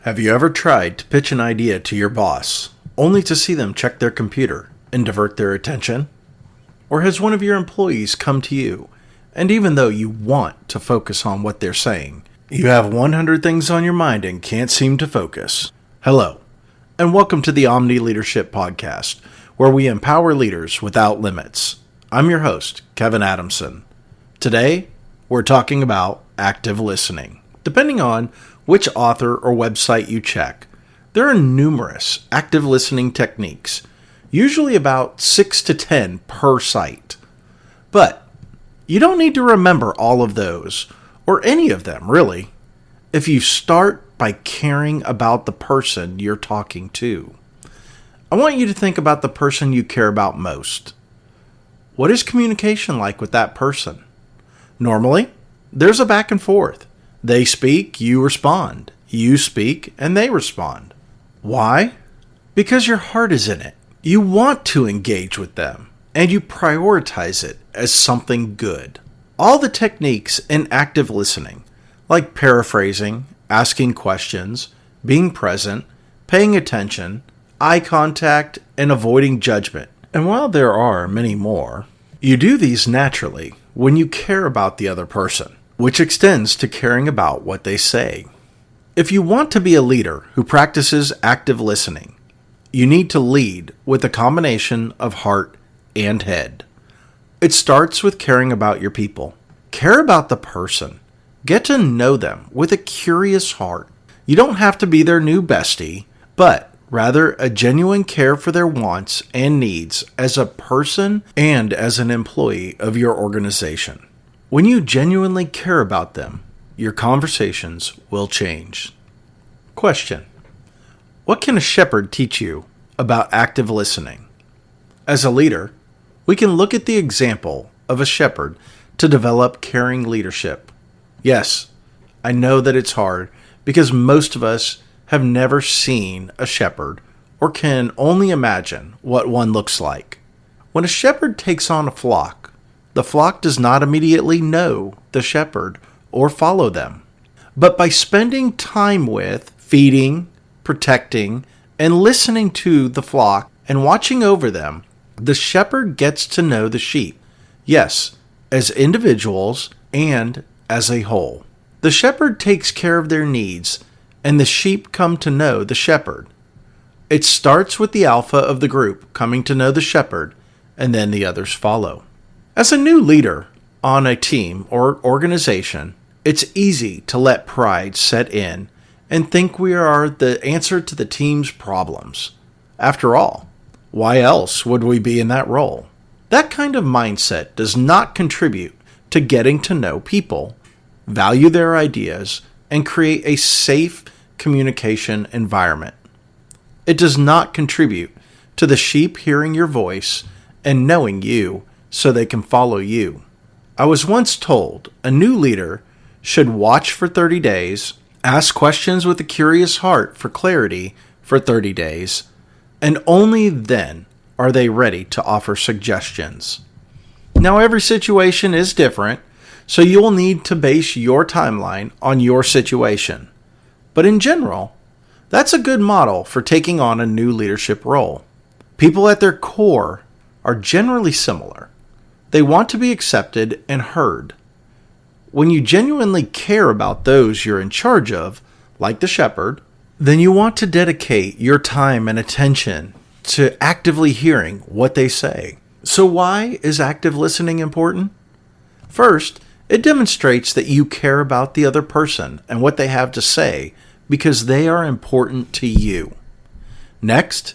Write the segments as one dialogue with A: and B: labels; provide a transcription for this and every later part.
A: Have you ever tried to pitch an idea to your boss, only to see them check their computer and divert their attention? Or has one of your employees come to you, and even though you want to focus on what they're saying, you have 100 things on your mind and can't seem to focus? Hello, and welcome to the Omni-Leadership Podcast, where we empower leaders without limits. I'm your host, Kevin Adamson. Today, we're talking about active listening. Depending on which author or website you check, there are numerous active listening techniques, usually about 6 to 10 per site. But you don't need to remember all of those, or any of them really, if you start by caring about the person you're talking to. I want you to think about the person you care about most. What is communication like with that person? Normally, there's a back and forth. They speak, you respond. You speak, and they respond. Why? Because your heart is in it. You want to engage with them, and you prioritize it as something good. All the techniques in active listening, like paraphrasing, asking questions, being present, paying attention, eye contact, and avoiding judgment. And while there are many more, you do these naturally when you care about the other person, which extends to caring about what they say. If you want to be a leader who practices active listening, you need to lead with a combination of heart and head. It starts with caring about your people. Care about the person. Get to know them with a curious heart. You don't have to be their new bestie, but rather a genuine care for their wants and needs as a person and as an employee of your organization. When you genuinely care about them, your conversations will change. Question: what can a shepherd teach you about active listening? As a leader, we can look at the example of a shepherd to develop caring leadership. Yes, I know that it's hard because most of us have never seen a shepherd or can only imagine what one looks like. When a shepherd takes on a flock, the flock does not immediately know the shepherd or follow them. But by spending time with, feeding, protecting, and listening to the flock and watching over them, the shepherd gets to know the sheep. Yes, as individuals and as a whole. The shepherd takes care of their needs, and the sheep come to know the shepherd. It starts with the alpha of the group coming to know the shepherd, and then the others follow. As a new leader on a team or organization, it's easy to let pride set in and think we are the answer to the team's problems. After all, why else would we be in that role? That kind of mindset does not contribute to getting to know people, value their ideas, and create a safe communication environment. It does not contribute to the sheep hearing your voice and knowing you so they can follow you. I was once told a new leader should watch for 30 days, ask questions with a curious heart for clarity for 30 days, and only then are they ready to offer suggestions. Now, every situation is different, so you will need to base your timeline on your situation. But in general, that's a good model for taking on a new leadership role. People at their core are generally similar. They want to be accepted and heard. When you genuinely care about those you're in charge of, like the shepherd, then you want to dedicate your time and attention to actively hearing what they say. So why is active listening important? First, it demonstrates that you care about the other person and what they have to say because they are important to you. Next,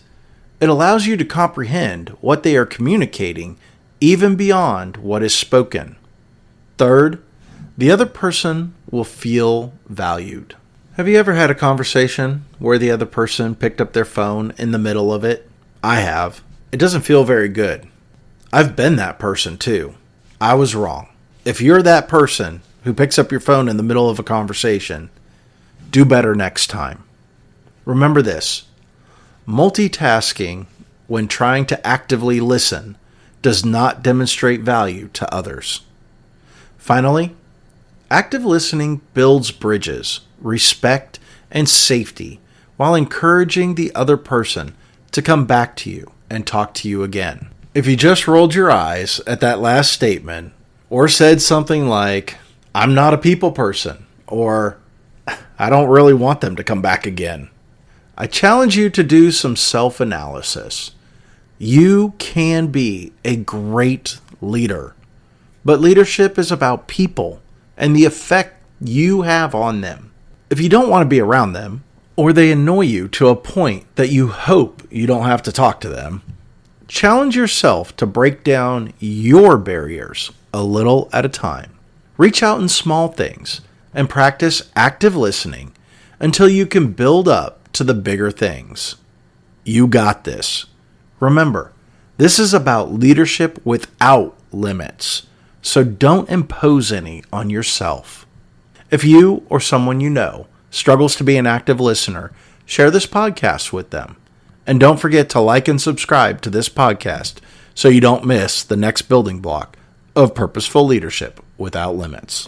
A: it allows you to comprehend what they are communicating even beyond what is spoken. Third, the other person will feel valued. Have you ever had a conversation where the other person picked up their phone in the middle of it? I have. It doesn't feel very good. I've been that person too. I was wrong. If you're that person who picks up your phone in the middle of a conversation, do better next time. Remember this: multitasking when trying to actively listen does not demonstrate value to others. Finally, active listening builds bridges, respect, and safety while encouraging the other person to come back to you and talk to you again. If you just rolled your eyes at that last statement or said something like, "I'm not a people person," or "I don't really want them to come back again," I challenge you to do some self-analysis. You can be a great leader, but leadership is about people and the effect you have on them. If you don't want to be around them, or they annoy you to a point that you hope you don't have to talk to them, challenge yourself to break down your barriers a little at a time. Reach out in small things and practice active listening until you can build up to the bigger things. You got this. Remember, this is about leadership without limits, so don't impose any on yourself. If you or someone you know struggles to be an active listener, share this podcast with them. And don't forget to like and subscribe to this podcast so you don't miss the next building block of purposeful leadership without limits.